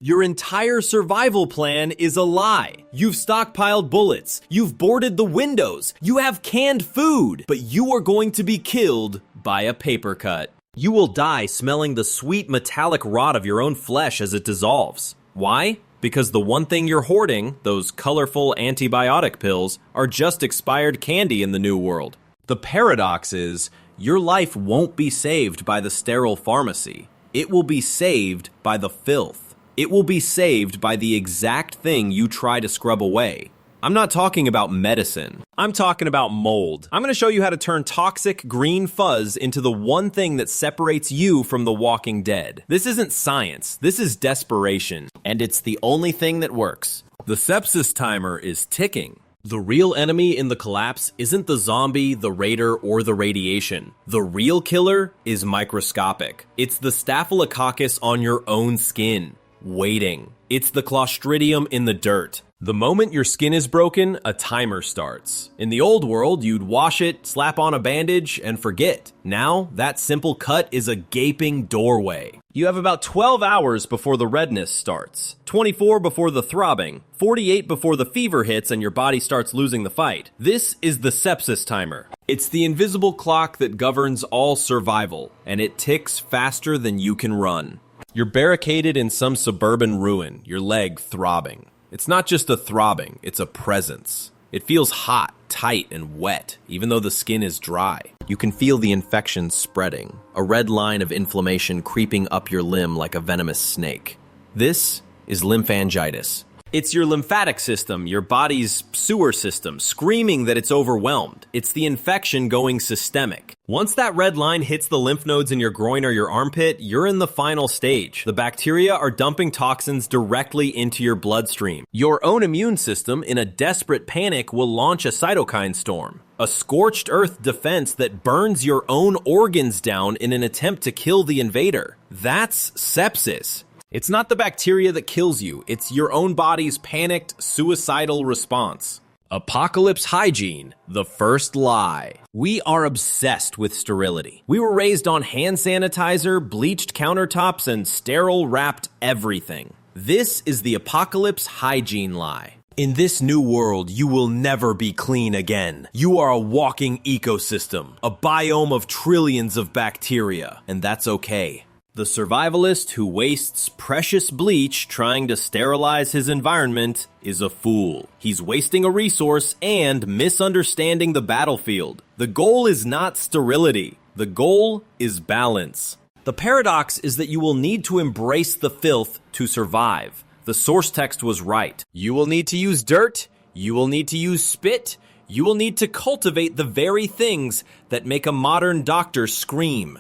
Your entire survival plan is a lie. You've stockpiled bullets, you've boarded the windows, you have canned food, but you are going to be killed by a paper cut. You will die smelling the sweet metallic rot of your own flesh as it dissolves. Why? Because the one thing you're hoarding, those colorful antibiotic pills, are just expired candy in the new world. The paradox is, your life won't be saved by the sterile pharmacy. It will be saved by the filth. It will be saved by the exact thing you try to scrub away. I'm not talking about medicine. I'm talking about mold. I'm going to show you how to turn toxic green fuzz into the one thing that separates you from the walking dead. This isn't science. This is desperation. And it's the only thing that works. The sepsis timer is ticking. The real enemy in the collapse isn't the zombie, the raider, or the radiation. The real killer is microscopic. It's the staphylococcus on your own skin, waiting. It's the Clostridium in the dirt. The moment your skin is broken, a timer starts. In the old world, you'd wash it, slap on a bandage, and forget. Now, that simple cut is a gaping doorway. You have about 12 hours before the redness starts, 24 before the throbbing, 48 before the fever hits and your body starts losing the fight. This is the sepsis timer. It's the invisible clock that governs all survival, and it ticks faster than you can run. You're barricaded in some suburban ruin, your leg throbbing. It's not just a throbbing, it's a presence. It feels hot, tight, and wet, even though the skin is dry. You can feel the infection spreading, a red line of inflammation creeping up your limb like a venomous snake. This is lymphangitis. It's your lymphatic system, your body's sewer system, screaming that it's overwhelmed. It's the infection going systemic. Once that red line hits the lymph nodes in your groin or your armpit, you're in the final stage. The bacteria are dumping toxins directly into your bloodstream. Your own immune system, in a desperate panic, will launch a cytokine storm. A scorched earth defense that burns your own organs down in an attempt to kill the invader. That's sepsis. It's not the bacteria that kills you, it's your own body's panicked, suicidal response. Apocalypse hygiene, the first lie. We are obsessed with sterility. We were raised on hand sanitizer, bleached countertops, and sterile wrapped everything. This is the apocalypse hygiene lie. In this new world, you will never be clean again. You are a walking ecosystem, a biome of trillions of bacteria, and that's okay. The survivalist who wastes precious bleach trying to sterilize his environment is a fool. He's wasting a resource and misunderstanding the battlefield. The goal is not sterility. The goal is balance. The paradox is that you will need to embrace the filth to survive. The source text was right. You will need to use dirt. You will need to use spit. You will need to cultivate the very things that make a modern doctor scream.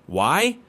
Why?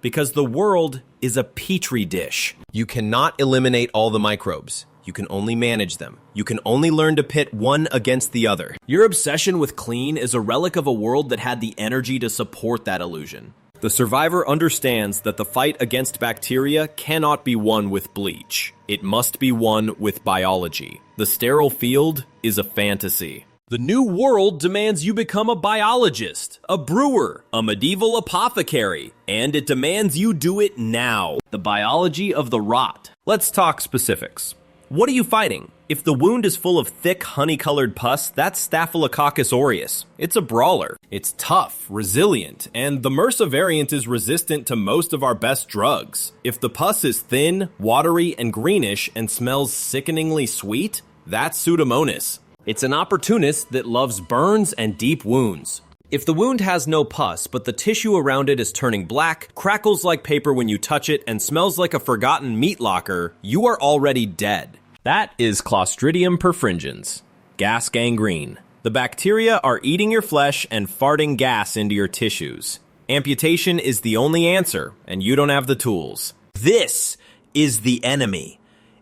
Because the world is a petri dish. You cannot eliminate all the microbes. You can only manage them. You can only learn to pit one against the other. Your obsession with clean is a relic of a world that had the energy to support that illusion. The survivor understands that the fight against bacteria cannot be won with bleach. It must be won with biology. The sterile field is a fantasy. The new world demands you become a biologist, a brewer, a medieval apothecary, and it demands you do it now. The biology of the rot. Let's talk specifics. What are you fighting? If the wound is full of thick, honey-colored pus, that's Staphylococcus aureus. It's a brawler. It's tough, resilient, and the MRSA variant is resistant to most of our best drugs. If the pus is thin, watery, and greenish and smells sickeningly sweet, that's Pseudomonas. It's an opportunist that loves burns and deep wounds. If the wound has no pus, but the tissue around it is turning black, crackles like paper when you touch it, and smells like a forgotten meat locker, you are already dead. That is Clostridium perfringens, gas gangrene. The bacteria are eating your flesh and farting gas into your tissues. Amputation is the only answer, and you don't have the tools. This is the enemy.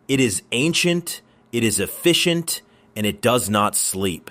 It is ancient, it is efficient, and it does not sleep.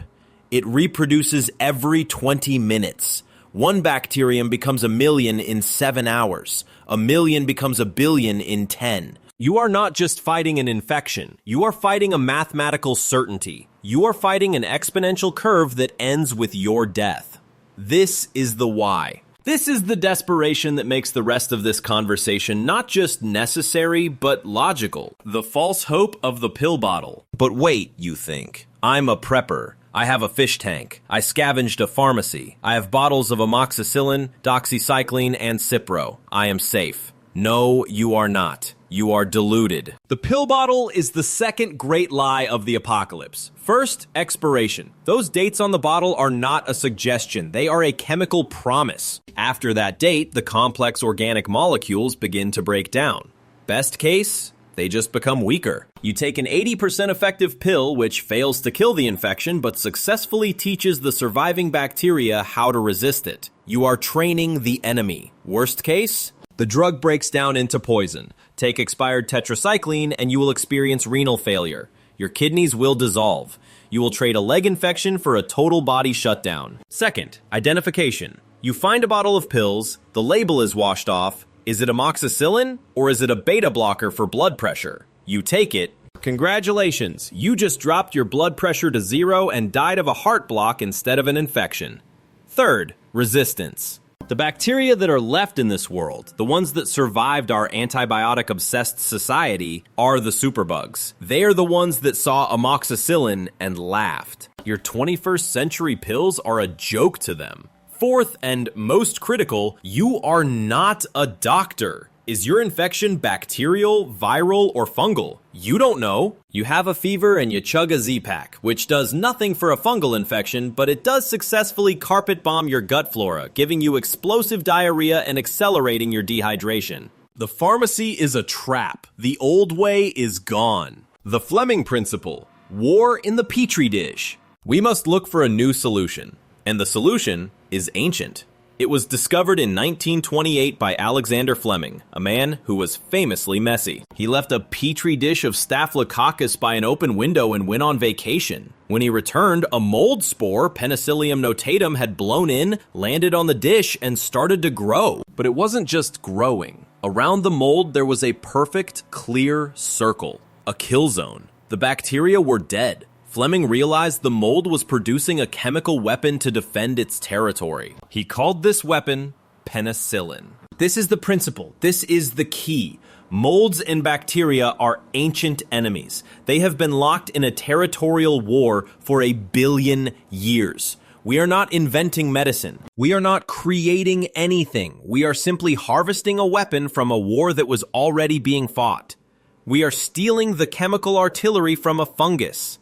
It reproduces every 20 minutes. One bacterium becomes 1,000,000 in 7 hours. 1,000,000 becomes 1,000,000,000 in 10. You are not just fighting an infection. You are fighting a mathematical certainty. You are fighting an exponential curve that ends with your death. This is the why. This is the desperation that makes the rest of this conversation not just necessary, but logical. The false hope of the pill bottle. But wait, you think. I'm a prepper. I have a fish tank. I scavenged a pharmacy. I have bottles of amoxicillin, doxycycline, and Cipro. I am safe. No, you are not. You are deluded. The pill bottle is the second great lie of the apocalypse. First, expiration. Those dates on the bottle are not a suggestion. They are a chemical promise. After that date, the complex organic molecules begin to break down. Best case, they just become weaker. You take an 80% effective pill which fails to kill the infection but successfully teaches the surviving bacteria how to resist it. You are training the enemy. Worst case, the drug breaks down into poison. Take expired tetracycline and you will experience renal failure. Your kidneys will dissolve. You will trade a leg infection for a total body shutdown. Second, identification. You find a bottle of pills, the label is washed off. Is it amoxicillin or is it a beta blocker for blood pressure? You take it. Congratulations, you just dropped your blood pressure to 0 and died of a heart block instead of an infection. Third, resistance. The bacteria that are left in this world, the ones that survived our antibiotic-obsessed society, are the superbugs. They are the ones that saw amoxicillin and laughed. Your 21st century pills are a joke to them. Fourth, and most critical, you are not a doctor. Is your infection bacterial, viral, or fungal? You don't know. You have a fever and you chug a Z-Pack, which does nothing for a fungal infection, but it does successfully carpet bomb your gut flora, giving you explosive diarrhea and accelerating your dehydration. The pharmacy is a trap. The old way is gone. The Fleming Principle. War in the Petri dish. We must look for a new solution. And the solution is ancient. It was discovered in 1928 by Alexander Fleming, a man who was famously messy. He left a petri dish of Staphylococcus by an open window and went on vacation. When he returned, a mold spore, Penicillium notatum, had blown in, landed on the dish, and started to grow. But it wasn't just growing. Around the mold, there was a perfect, clear circle, a kill zone. The bacteria were dead. Fleming realized the mold was producing a chemical weapon to defend its territory. He called this weapon penicillin. This is the principle. This is the key. Molds and bacteria are ancient enemies. They have been locked in a territorial war for 1 billion years. We are not inventing medicine. We are not creating anything. We are simply harvesting a weapon from a war that was already being fought. We are stealing the chemical artillery from a fungus.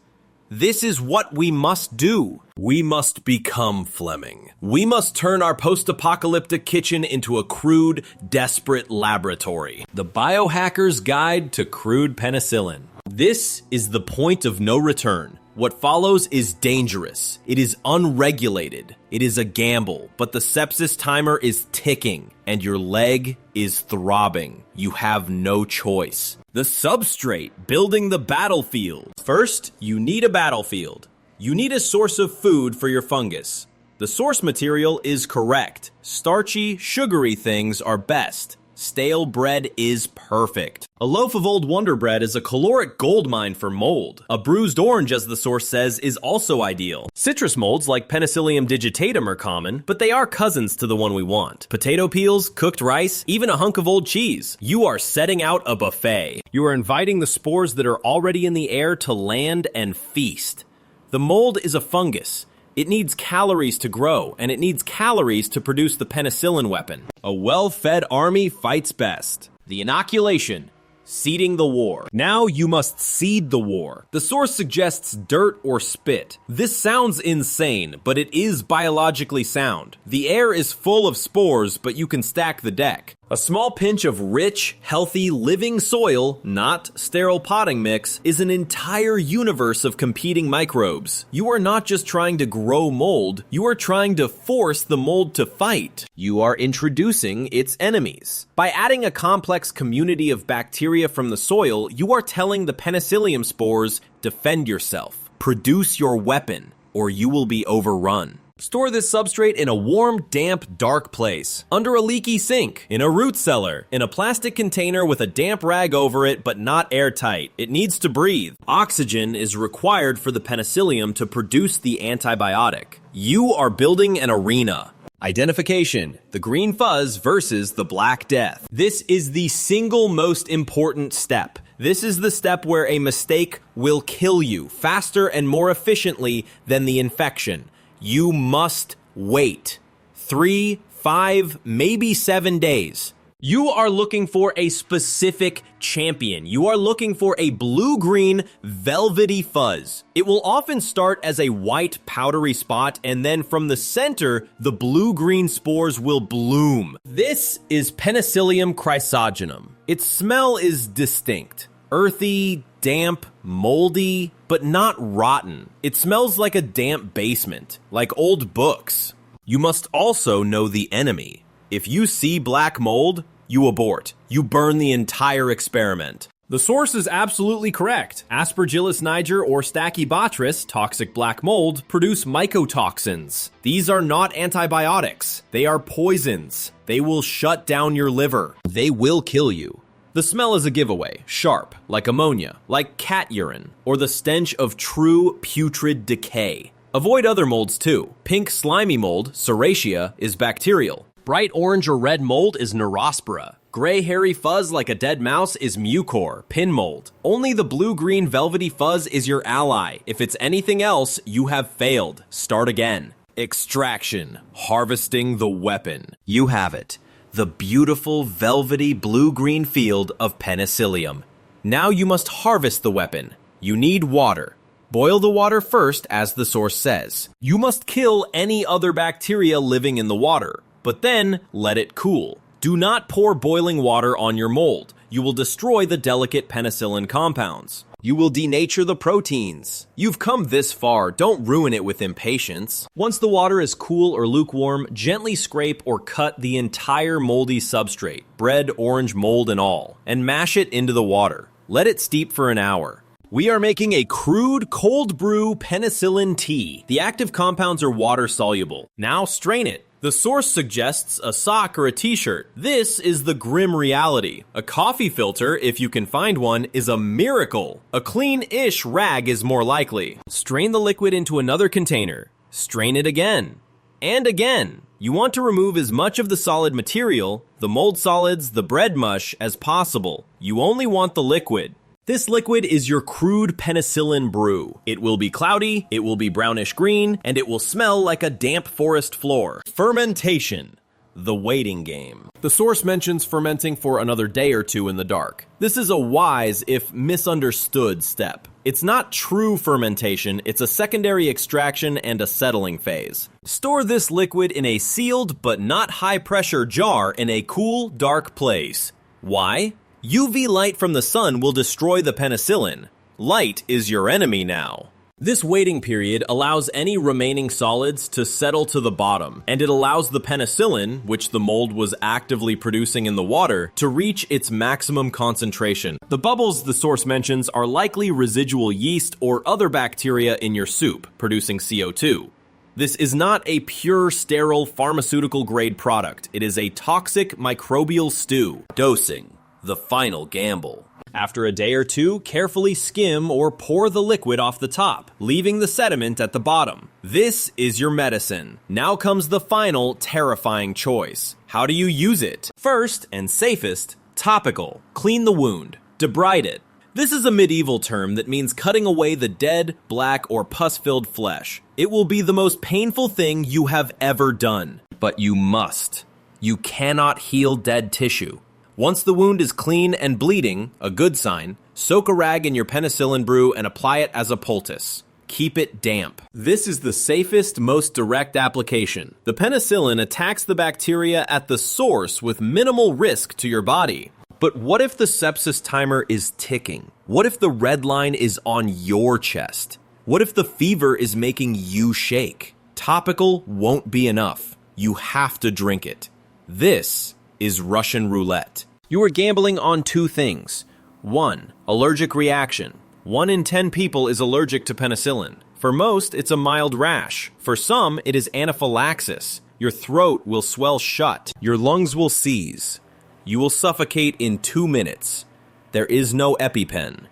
This is what we must do. We must become Fleming. We must turn our post-apocalyptic kitchen into a crude, desperate laboratory. The Biohackers Guide to Crude Penicillin. This is the point of no return. What follows is dangerous. It is unregulated. It is a gamble, but the sepsis timer is ticking and your leg is throbbing. You have no choice. The substrate, building the battlefield. First, you need a battlefield. You need a source of food for your fungus. The source material is correct. Starchy, sugary things are best. Stale bread is perfect. A loaf of old Wonder Bread is a caloric goldmine for mold. A bruised orange, as the source says, is also ideal. Citrus molds like Penicillium digitatum are common, but they are cousins to the one we want. Potato peels, cooked rice, even a hunk of old cheese. You are setting out a buffet. You are inviting the spores that are already in the air to land and feast. The mold is a fungus. It needs calories to grow, and it needs calories to produce the penicillin weapon. A well-fed army fights best. The inoculation, seeding the war. Now you must seed the war. The source suggests dirt or spit. This sounds insane, but it is biologically sound. The air is full of spores, but you can stack the deck. A small pinch of rich, healthy, living soil, not sterile potting mix, is an entire universe of competing microbes. You are not just trying to grow mold, you are trying to force the mold to fight. You are introducing its enemies. By adding a complex community of bacteria from the soil, you are telling the Penicillium spores, defend yourself, produce your weapon, or you will be overrun. Store this substrate in a warm, damp, dark place, under a leaky sink, in a root cellar, in a plastic container with a damp rag over it but not airtight. It needs to breathe. Oxygen is required for the penicillium to produce the antibiotic. You are building an arena. Identification, the green fuzz versus the black death. This is the single most important step. This is the step where a mistake will kill you faster and more efficiently than the infection. You must wait 3, 5, maybe 7 days. You are looking for a specific champion. You are looking for a blue-green velvety fuzz. It will often start as a white powdery spot, and then from the center, the blue-green spores will bloom. This is Penicillium chrysogenum. Its smell is distinct. Earthy, damp, moldy, but not rotten. It smells like a damp basement, like old books. You must also know the enemy. If you see black mold, you abort. You burn the entire experiment. The source is absolutely correct. Aspergillus niger or Stachybotrys, toxic black mold, produce mycotoxins. These are not antibiotics. They are poisons. They will shut down your liver. They will kill you. The smell is a giveaway, sharp, like ammonia, like cat urine, or the stench of true putrid decay. Avoid other molds too. Pink slimy mold, Serratia, is bacterial. Bright orange or red mold is Neurospora. Gray hairy fuzz like a dead mouse is Mucor, pin mold. Only the blue-green velvety fuzz is your ally. If it's anything else, you have failed. Start again. Extraction, harvesting the weapon. You have it. The beautiful velvety blue-green field of Penicillium. Now you must harvest the weapon. You need water. Boil the water first, as the source says. You must kill any other bacteria living in the water, but then let it cool. Do not pour boiling water on your mold. You will destroy the delicate penicillin compounds. You will denature the proteins. You've come this far, don't ruin it with impatience. Once the water is cool or lukewarm, gently scrape or cut the entire moldy substrate, bread, orange mold and all, and mash it into the water. Let it steep for an hour. We are making a crude cold brew penicillin tea. The active compounds are water soluble. Now strain it. The source suggests a sock or a t-shirt. This is the grim reality. A coffee filter, if you can find one, is a miracle. A clean-ish rag is more likely. Strain the liquid into another container. Strain it again. And again. You want to remove as much of the solid material, the mold solids, the bread mush, as possible. You only want the liquid. This liquid is your crude penicillin brew. It will be cloudy, it will be brownish green, and it will smell like a damp forest floor. Fermentation, the waiting game. The source mentions fermenting for another day or two in the dark. This is a wise, if misunderstood, step. It's not true fermentation, it's a secondary extraction and a settling phase. Store this liquid in a sealed but not high-pressure jar in a cool, dark place. Why? UV light from the sun will destroy the penicillin. Light is your enemy now. This waiting period allows any remaining solids to settle to the bottom, and it allows the penicillin, which the mold was actively producing in the water, to reach its maximum concentration. The bubbles the source mentions are likely residual yeast or other bacteria in your soup, producing CO2. This is not a pure, sterile, pharmaceutical-grade product. It is a toxic microbial stew. Dosing. The final gamble. After a day or two, carefully skim or pour the liquid off the top, leaving the sediment at the bottom. This is your medicine. Now comes the final, terrifying choice. How do you use it? First, and safest, topical. Clean the wound. Debride it. This is a medieval term that means cutting away the dead, black, or pus-filled flesh. It will be the most painful thing you have ever done. But you must. You cannot heal dead tissue. Once the wound is clean and bleeding, a good sign, soak a rag in your penicillin brew and apply it as a poultice. Keep it damp. This is the safest, most direct application. The penicillin attacks the bacteria at the source with minimal risk to your body. But what if the sepsis timer is ticking? What if the red line is on your chest? What if the fever is making you shake? Topical won't be enough. You have to drink it. This is Russian roulette. You are gambling on two things. 1. Allergic reaction. 1 in 10 people is allergic to penicillin. For most, it's a mild rash. For some, it is anaphylaxis. Your throat will swell shut. Your lungs will seize. You will suffocate in 2 minutes. There is no EpiPen.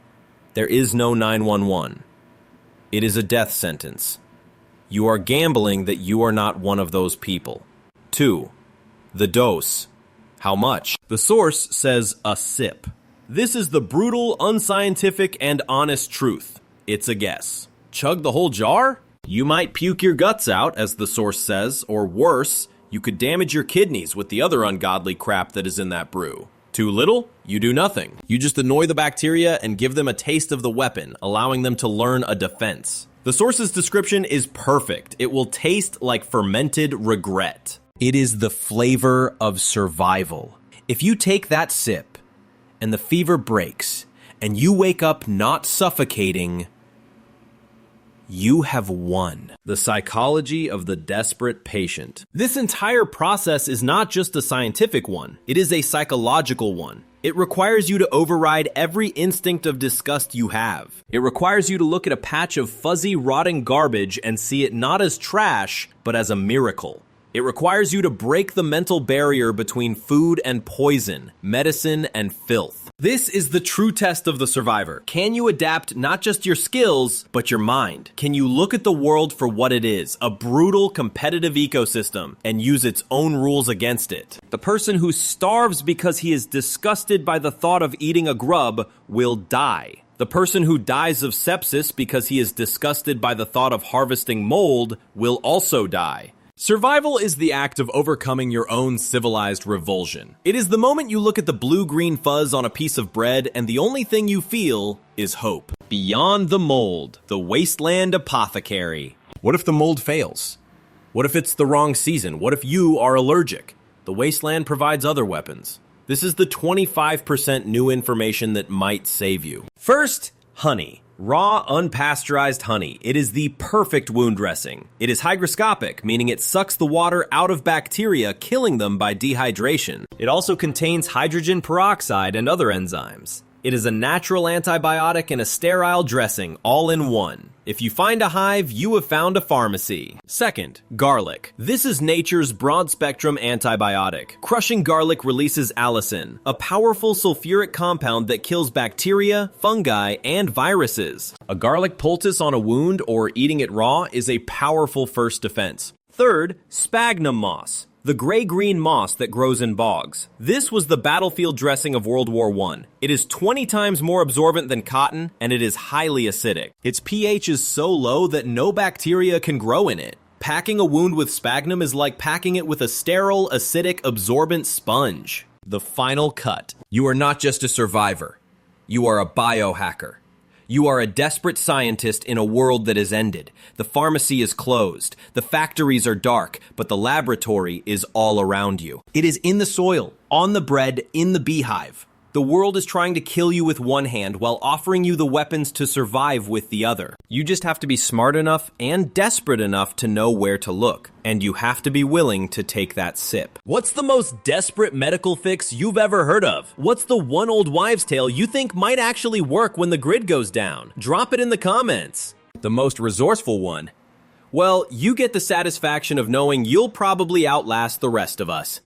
There is no 911. It is a death sentence. You are gambling that you are not one of those people. 2. The dose. How much? The source says a sip. This is the brutal, unscientific, and honest truth. It's a guess. Chug the whole jar? You might puke your guts out, as the source says, or worse, you could damage your kidneys with the other ungodly crap that is in that brew. Too little? You do nothing. You just annoy the bacteria and give them a taste of the weapon, allowing them to learn a defense. The source's description is perfect. It will taste like fermented regret. It is the flavor of survival. If you take that sip, and the fever breaks, and you wake up not suffocating, you have won. The psychology of the desperate patient. This entire process is not just a scientific one, it is a psychological one. It requires you to override every instinct of disgust you have. It requires you to look at a patch of fuzzy, rotting garbage and see it not as trash, but as a miracle. It requires you to break the mental barrier between food and poison, medicine and filth. This is the true test of the survivor. Can you adapt not just your skills, but your mind? Can you look at the world for what it is, a brutal, competitive ecosystem, and use its own rules against it? The person who starves because he is disgusted by the thought of eating a grub will die. The person who dies of sepsis because he is disgusted by the thought of harvesting mold will also die. Survival is the act of overcoming your own civilized revulsion. It is the moment you look at the blue-green fuzz on a piece of bread and the only thing you feel is hope. Beyond the mold, the Wasteland Apothecary. What if the mold fails? What if it's the wrong season? What if you are allergic? The Wasteland provides other weapons. This is the 25% new information that might save you. First, honey. Raw, unpasteurized honey. It is the perfect wound dressing. It is hygroscopic, meaning it sucks the water out of bacteria, killing them by dehydration. It also contains hydrogen peroxide and other enzymes. It is a natural antibiotic and a sterile dressing, all in one. If you find a hive, you have found a pharmacy. Second, garlic. This is nature's broad-spectrum antibiotic. Crushing garlic releases allicin, a powerful sulfuric compound that kills bacteria, fungi, and viruses. A garlic poultice on a wound or eating it raw is a powerful first defense. Third, sphagnum moss. The gray-green moss that grows in bogs. This was the battlefield dressing of World War I. It is 20 times more absorbent than cotton, and it is highly acidic. Its pH is so low that no bacteria can grow in it. Packing a wound with sphagnum is like packing it with a sterile, acidic, absorbent sponge. The final cut. You are not just a survivor. You are a biohacker. You are a desperate scientist in a world that is ended. The pharmacy is closed. The factories are dark, but the laboratory is all around you. It is in the soil, on the bread, in the beehive. The world is trying to kill you with one hand while offering you the weapons to survive with the other. You just have to be smart enough and desperate enough to know where to look. And you have to be willing to take that sip. What's the most desperate medical fix you've ever heard of? What's the one old wives' tale you think might actually work when the grid goes down? Drop it in the comments. The most resourceful one? Well, you get the satisfaction of knowing you'll probably outlast the rest of us.